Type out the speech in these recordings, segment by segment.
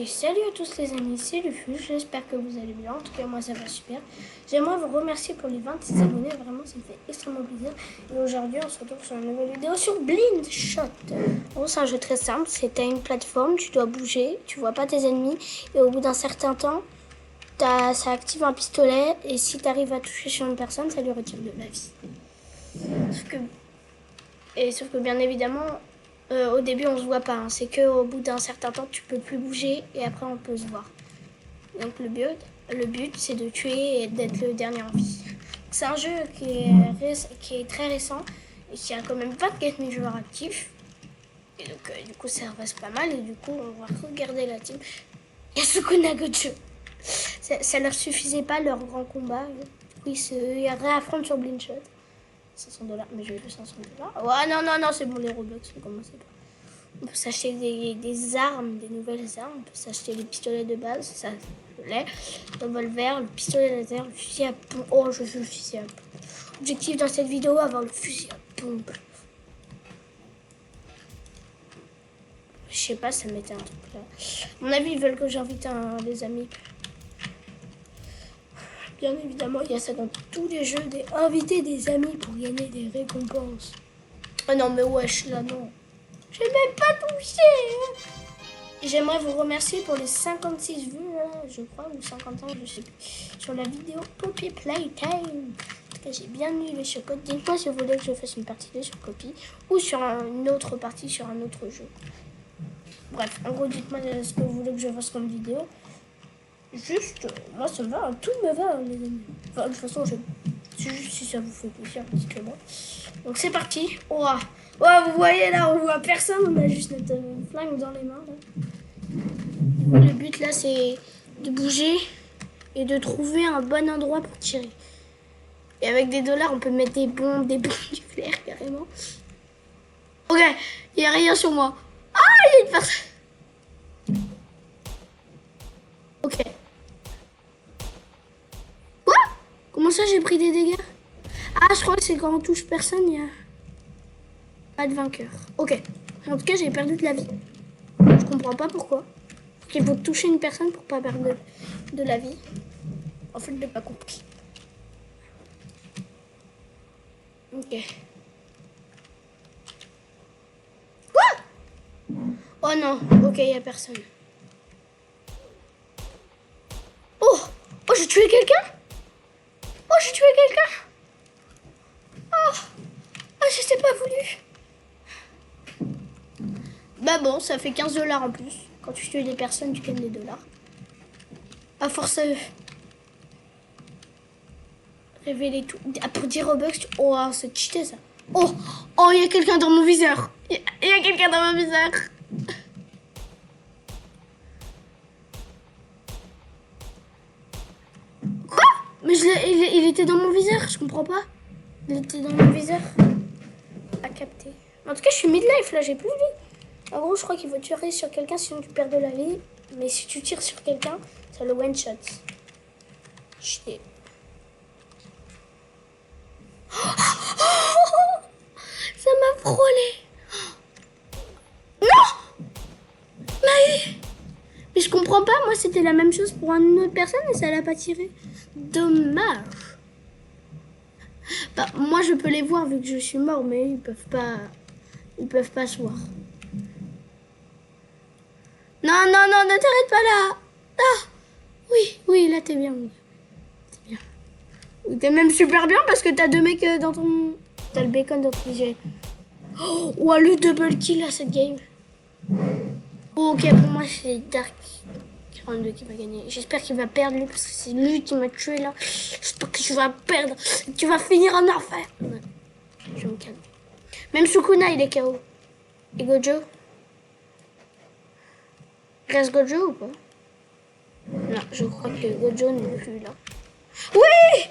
Et salut à tous les amis, c'est Lufus, j'espère que vous allez bien, en tout cas moi ça va super. J'aimerais vous remercier pour les 26 abonnés, vraiment ça me fait extrêmement plaisir. Et aujourd'hui on se retrouve sur une nouvelle vidéo sur Blindshot. En gros c'est un jeu très simple, c'est à une plateforme, tu dois bouger, tu vois pas tes ennemis. Et au bout d'un certain temps, ça active un pistolet et si tu arrives à toucher sur une personne, ça lui retire de la vie. Sauf que bien évidemment... au début, on se voit pas. Hein. C'est qu'au bout d'un certain temps, tu peux plus bouger et après, on peut se voir. Donc, le but c'est de tuer et d'être le dernier en vie. C'est un jeu qui est très récent et qui a quand même pas de 4000 joueurs actifs. Et donc, du coup, ça reste pas mal. Et du coup, on va regarder la team. Yasukuna Gojo. Ça leur suffisait pas leur grand combat. Du coup, ils réaffrontent sur Blindshot. 500 $, mais je vais le 500 $. Ouais, non, c'est bon, les Roblox, ne commencez pas. On peut s'acheter des armes, des nouvelles armes. On peut s'acheter les pistolets de base, ça, je l'ai. Le revolver, le pistolet laser, le fusil à pompe. Oh, je joue le fusil à pompe. Objectif dans cette vidéo, avoir le fusil à pompe. Je sais pas, ça mettait un truc là. À mon avis, ils veulent que j'invite des amis. Bien évidemment, il y a ça dans tous les jeux, inviter des amis pour gagner des récompenses. Oh non, mais wesh, là, non. Je n'ai même pas touché. J'aimerais vous remercier pour les 56 vues, là, je crois, ou 55, je sais plus, sur la vidéo Poppy Playtime. En tout cas, j'ai bien eu les chocottes. Dites-moi si vous voulez que je fasse une partie de sur Poppy ou sur une autre partie sur un autre jeu. Bref, en gros, dites-moi ce que vous voulez que je fasse comme vidéo. Juste, moi ça me va, tout me va les amis. Enfin, de toute façon, c'est juste si ça vous fait plaisir, dites-le moi. Donc c'est parti. Oh, vous voyez là, on voit personne, on a juste notre flingue dans les mains. Là. Le but là, c'est de bouger et de trouver un bon endroit pour tirer. Et avec des $, on peut mettre des bombes nucléaires carrément. Ok, il n'y a rien sur moi. Ah, il y a une personne. Ok. Quoi? Comment ça j'ai pris des dégâts? Ah, je crois que c'est quand on touche personne, il y a pas de vainqueur. Ok. En tout cas, j'ai perdu de la vie. Je comprends pas pourquoi. Il faut toucher une personne pour pas perdre de la vie. En fait, je n'ai pas compris. Ok. Quoi? Oh non. Ok, il y a personne. Oh, j'ai tué quelqu'un? Oh, j'ai tué quelqu'un? Oh, je t'ai pas voulu. Bah bon, ça fait 15 $ en plus. Quand tu tues des personnes, tu gagnes des $. À force révéler tout. Pour 10 Robux, oh, c'est cheaté ça. Oh, il y a quelqu'un dans mon viseur. Il y a quelqu'un dans mon viseur. Quoi? Mais il était dans mon viseur, je comprends pas. Il était dans mon viseur. À capter. En tout cas, je suis mid-life là, j'ai plus de vie. En gros, je crois qu'il faut tirer sur quelqu'un sinon tu perds de la vie. Mais si tu tires sur quelqu'un, ça le one-shot. Chier. Ça m'a frôlé. Non! Mais je comprends pas, moi c'était la même chose pour une autre personne et ça l'a pas tiré. Dommage. Bah, moi je peux les voir vu que je suis mort, mais ils peuvent pas se voir. Non, ne t'arrête pas là. Ah, oui, là t'es bien. T'es bien. T'es même super bien parce que t'as 2 mecs dans ton... T'as le bacon dans ton jet. Oh, le double kill à cette game. Oh, ok, pour moi c'est Dark 42 qui va gagner. J'espère qu'il va perdre lui parce que c'est lui qui m'a tué là. J'espère que tu vas perdre. Tu vas finir en enfer. Ouais. Je me calme. Même Sukuna il est KO. Et Gojo? Reste Gojo ou pas? Non, je crois que Gojo n'est plus là. Oui!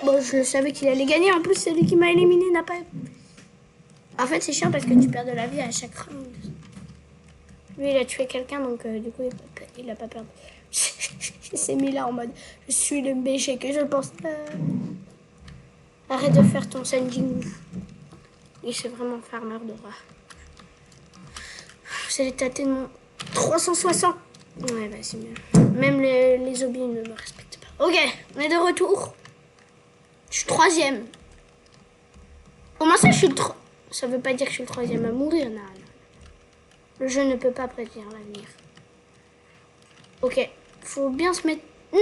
Bon, je le savais qu'il allait gagner. En plus, c'est lui qui m'a éliminé, n'a pas... En fait, c'est chiant parce que tu perds de la vie à chaque round. Lui, il a tué quelqu'un, donc du coup, il a pas perdu. Il s'est mis là en mode, je suis le BG que je pense. Arrête de faire ton sending. Et c'est vraiment farmer de rat. Vous allez tâter de mon 360. Ouais, bah c'est mieux. Même les zombies ne me respectent pas. Ok, on est de retour. Je suis troisième. Comment ça, je suis le Ça veut pas dire que je suis le troisième à mourir, non. Le jeu ne peut pas prédire l'avenir. Ok, faut bien se mettre... Non.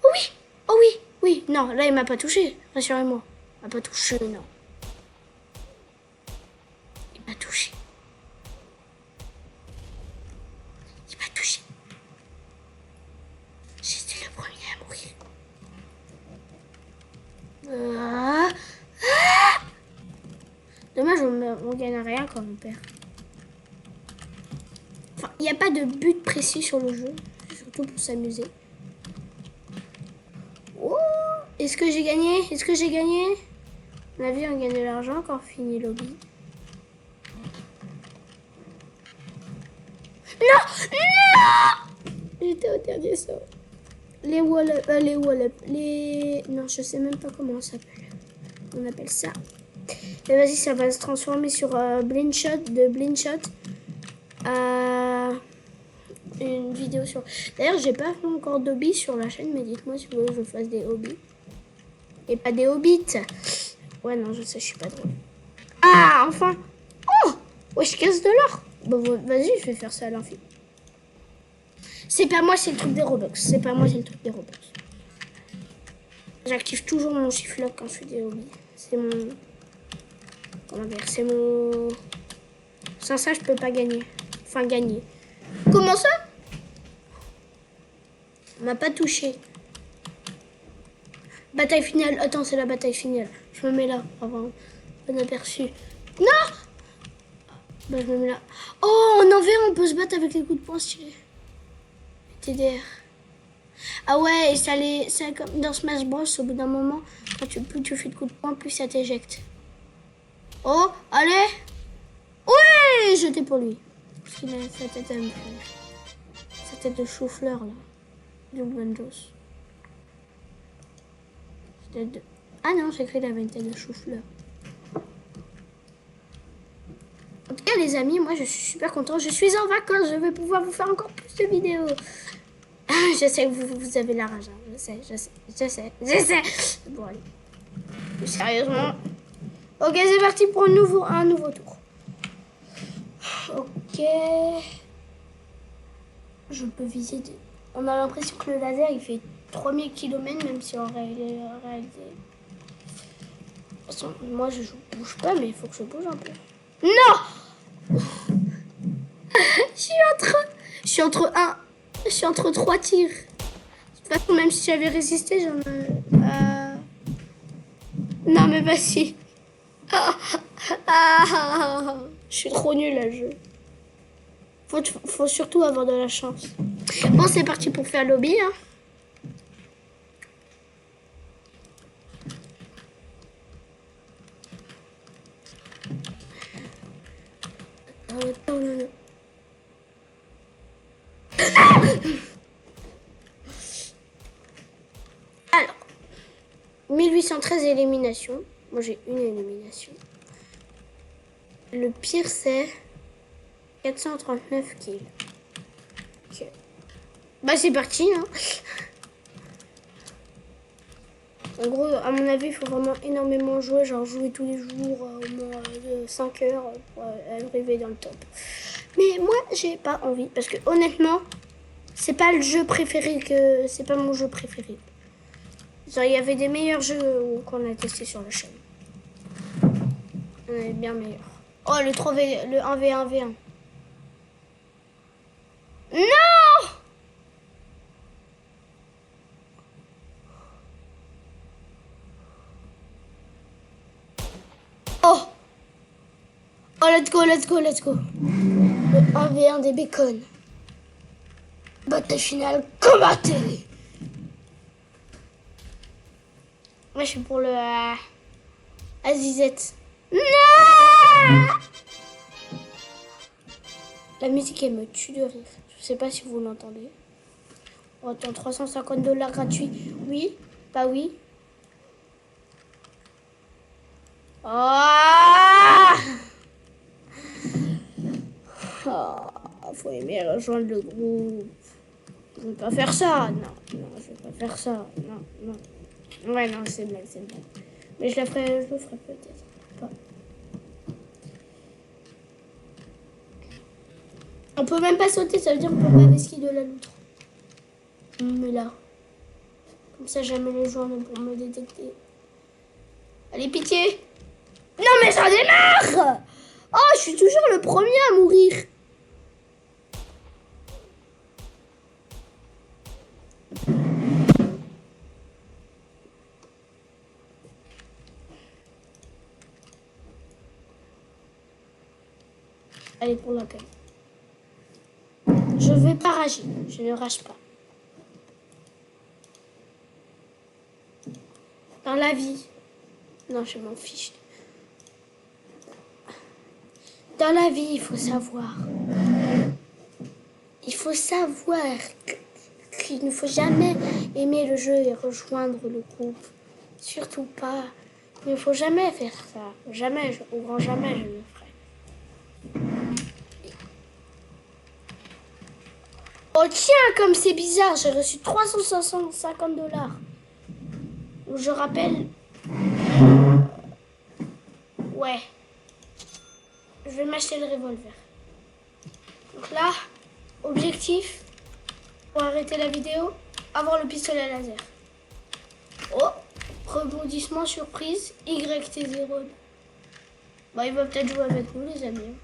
Oh oui. Oh oui. Oui, non, là il m'a pas touché. Rassurez-moi. Il m'a pas touché, non. Il m'a touché. Il m'a touché. J'étais le premier à mourir. Dommage, on gagne rien quand on perd. Enfin, il n'y a pas de but précis sur le jeu. Surtout pour s'amuser. Oh, est-ce que j'ai gagné? Est-ce que j'ai gagné? On a vu, on gagne de l'argent quand on finit lobby. Non! Non! J'étais au dernier saut. Les wall-up, non, je sais même pas comment ça s'appelle. On appelle ça. Et vas-y, ça va se transformer sur Blindshot, de Blindshot à une vidéo sur... D'ailleurs, j'ai pas fait encore d'hobby sur la chaîne, mais dites-moi si vous voulez que je fasse des hobbies. Et pas des hobbits. Ouais, non, je sais, je suis pas drôle. Ah, enfin. Oh, ouais, je casse de l'or. Bon, vas-y, je vais faire ça à l'infini. C'est pas moi, c'est le truc des Robux. C'est pas moi, c'est le truc des Robux. J'active toujours mon shift-lock quand je fais des hobbies. C'est mon... Comment dire? C'est mon... Sans ça, je peux pas gagner. Enfin, gagner. Comment ça? On m'a pas touché. Bataille finale. Attends, c'est la bataille finale. Je me mets là. Avant. Bon aperçu. Non! Bah, je me mets là. Oh, en envers, on peut se battre avec les coups de poing stylés. TDR. Ah ouais, et ça comme dans Smash Bros, au bout d'un moment, quand plus tu fais de coups de poing, plus ça t'éjecte. Oh, allez! Ouais, jeté pour lui. Parce qu'il a sa tête à me faire. Sa tête de chou-fleur, là. Du Banjos. Ah non, j'ai cru qu'il avait une tête de chou-fleur. En tout cas, les amis, moi, je suis super content. Je suis en vacances, je vais pouvoir vous faire encore plus de vidéos. Je sais que vous avez la rage. Hein. Je sais. Bon, allez. Plus sérieusement. Ok, c'est parti pour un nouveau tour. Ok. Je peux viser. On a l'impression que le laser, il fait 3000 km, même si en réalité... De toute façon, moi, je bouge pas, mais il faut que je bouge un peu. Non! Je suis entre 3 tirs. De toute façon, même si j'avais résisté, j'en ai... Non, mais vas-y. Je suis trop nulle à jeu. Faut surtout avoir de la chance. Bon, c'est parti pour faire lobby. Hein. Alors, 1813 éliminations. Moi, j'ai une élimination. Le pire, c'est 439 kills. Ok. Bah, c'est parti. Hein. En gros, à mon avis, il faut vraiment énormément jouer. Genre, jouer tous les jours, au moins 5 heures pour arriver dans le top. Mais moi, j'ai pas envie. Parce que, honnêtement, c'est pas le jeu préféré que... C'est pas mon jeu préféré. Genre, il y avait des meilleurs jeux qu'on a testés sur la chaîne. On est bien meilleurs. Oh, le 3v... le 1v1v1. Non! Oh! Oh, let's go. Le 1v1 des bacon. Bataille finale combattée. Moi, je suis pour le Azizette. Non! La musique, elle me tue de rire. Je sais pas si vous l'entendez. Oh, attends, 350$ gratuit. Oui? Bah oui. Oh! faut aimer rejoindre le groupe. Je vais pas faire ça. Non, je vais pas faire ça. Non. Ouais, non, c'est blague. Mais je le ferai peut-être pas. On peut même pas sauter, ça veut dire qu'on peut pas esquiver de la loutre. Mais là, comme ça, jamais les joueurs ne pourront me détecter. Allez, pitié! Non, mais j'en ai marre! Oh, je suis toujours le premier à mourir. Allez, pour la peine. Je vais pas rager. Je ne rage pas. Dans la vie. Non, je m'en fiche. Dans la vie, il faut savoir. Il faut savoir qu'il ne faut jamais aimer le jeu et rejoindre le groupe. Surtout pas. Il ne faut jamais faire ça. Jamais, au grand jamais, je le ferai. Oh tiens, comme c'est bizarre, j'ai reçu 350 $. Je rappelle... Ouais. Je vais m'acheter le revolver. Donc là, objectif, pour arrêter la vidéo, avoir le pistolet laser. Oh, rebondissement surprise, YT0. Bah, il va peut-être jouer avec nous, les amis.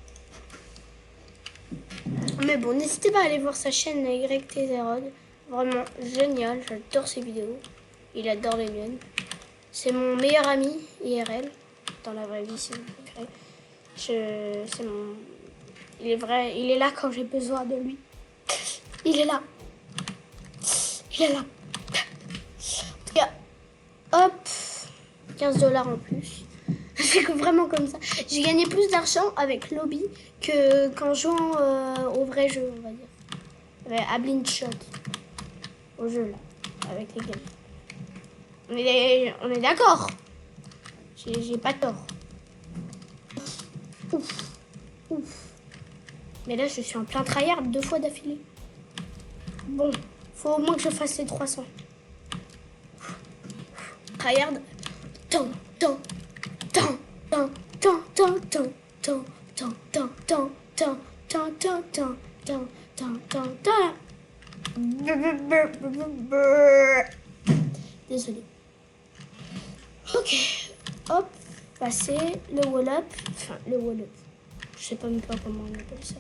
Mais bon, n'hésitez pas à aller voir sa chaîne YT0. Vraiment génial, j'adore ses vidéos. Il adore les miennes. C'est mon meilleur ami IRL. Dans la vraie vie, c'est mon préféré. Il est vrai, il est là quand j'ai besoin de lui. Il est là. En tout cas, hop, 15 $ en plus. C'est vraiment comme ça. J'ai gagné plus d'argent avec Lobby que qu'en jouant au vrai jeu, on va dire. À Blind Shot. Au jeu, là. Avec les games. On est d'accord. J'ai pas tort. Ouf. Mais là, je suis en plein tryhard 2 fois d'affilée. Bon, faut au moins que je fasse les 300. Tryhard. Tant. Désolé. Ok. Hop. Passer le wall-up. Enfin, le wall-up. Je sais pas même pas comment on appelle ça.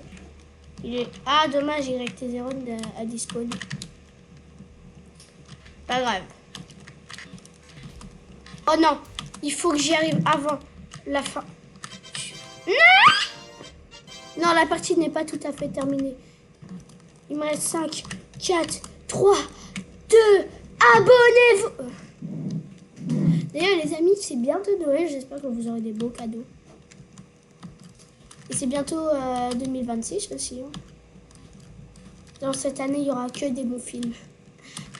Il est... Ah, dommage, YT0 à dispawn. Pas grave. Oh non, il faut que j'y arrive avant la fin. Non, la partie n'est pas tout à fait terminée. Il me reste 5, 4, 3, 2, abonnez-vous. D'ailleurs, les amis, c'est bientôt Noël. J'espère que vous aurez des beaux cadeaux. Et c'est bientôt 2026 aussi. Hein. Dans cette année, il n'y aura que des bons films.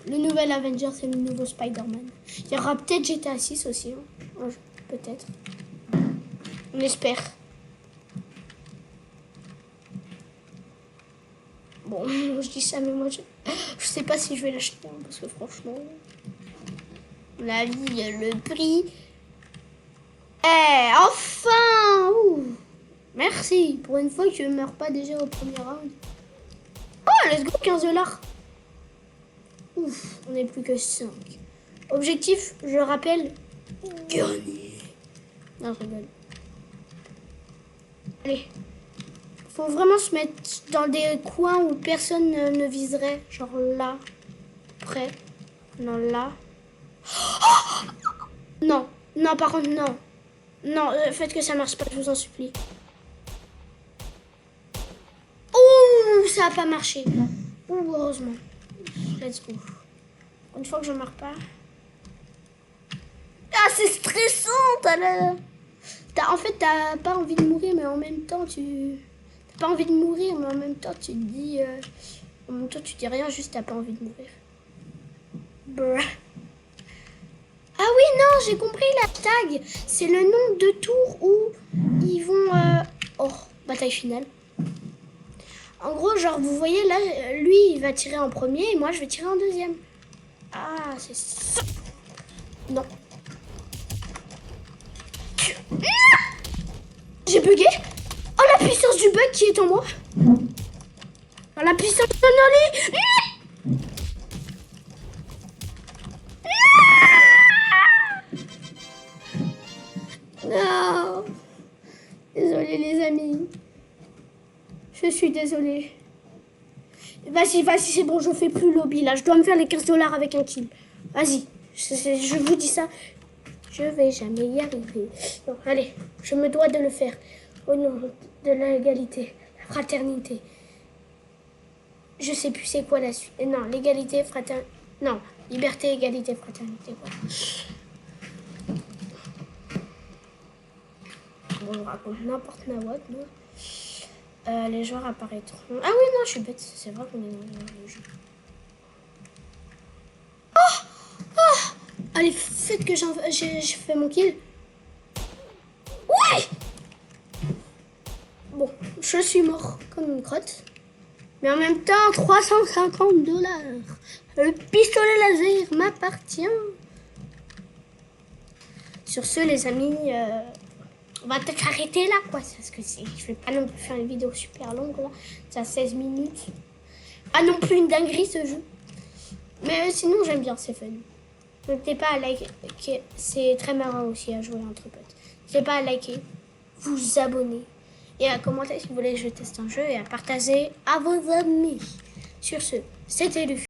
Le nouvel Avengers et le nouveau Spider-Man. Il y aura peut-être GTA 6 aussi. Hein. Peut-être. On espère. Bon, je dis ça, mais moi, je sais pas si je vais l'acheter. Hein, parce que franchement, la vie, le prix. Eh, enfin! Ouh. Merci. Pour une fois que je ne meurs pas déjà au premier round. Oh, let's go, 15 $. Ouf, on n'est plus que 5. Objectif, je rappelle, gagner. Non, je rigole. Allez. Faut vraiment se mettre dans des coins où personne ne viserait. Genre là. Près. Non, là. Oh non. Non, par contre, non. Non, faites que ça marche pas, je vous en supplie. Ouh, ça a pas marché. Ouh, heureusement. Let's go. Une fois que je meurs pas. Ah, c'est stressant, en fait, t'as pas envie de mourir, mais en même temps, T'as pas envie de mourir, mais en même temps, tu te dis... En même temps, tu dis rien, juste t'as pas envie de mourir. Bruh. Ah oui, non, j'ai compris, la tag. C'est le nombre de tours où ils vont... Oh, bataille finale. En gros, genre, vous voyez, là, lui, il va tirer en premier et moi, je vais tirer en deuxième. Ah, c'est ça. Non. J'ai bugué. Oh, la puissance du bug qui est en moi. Oh, la puissance de Noli. Non. Désolé, les amis. Je suis désolée. Vas-y, c'est bon, je fais plus lobby, là. Je dois me faire les $15 avec un kill. Vas-y, je vous dis ça. Je vais jamais y arriver. Non, allez, je me dois de le faire. Au nom de l'égalité, la fraternité. Je sais plus c'est quoi la suite. Non, l'égalité, fraternité. Non, liberté, égalité, fraternité. Voilà. Bon, je raconte n'importe quoi, moi. Les joueurs apparaîtront. Ah oui, non, je suis bête. C'est vrai qu'on est dans le jeu. Allez, faites que j'ai fait mon kill. Ouais. Bon, je suis mort comme une crotte. Mais en même temps, $350. Le pistolet laser m'appartient. Sur ce, les amis, on va peut-être arrêter là, quoi. Parce que je vais pas non plus faire une vidéo super longue, là. Ça a 16 minutes. Pas non plus une dinguerie, ce jeu. Mais sinon, j'aime bien, c'est fun. N'hésitez pas à liker, c'est très marrant aussi à jouer entre potes. N'hésitez pas à liker, vous abonner et à commenter si vous voulez que je teste un jeu et à partager à vos amis. Sur ce, c'était Luffy.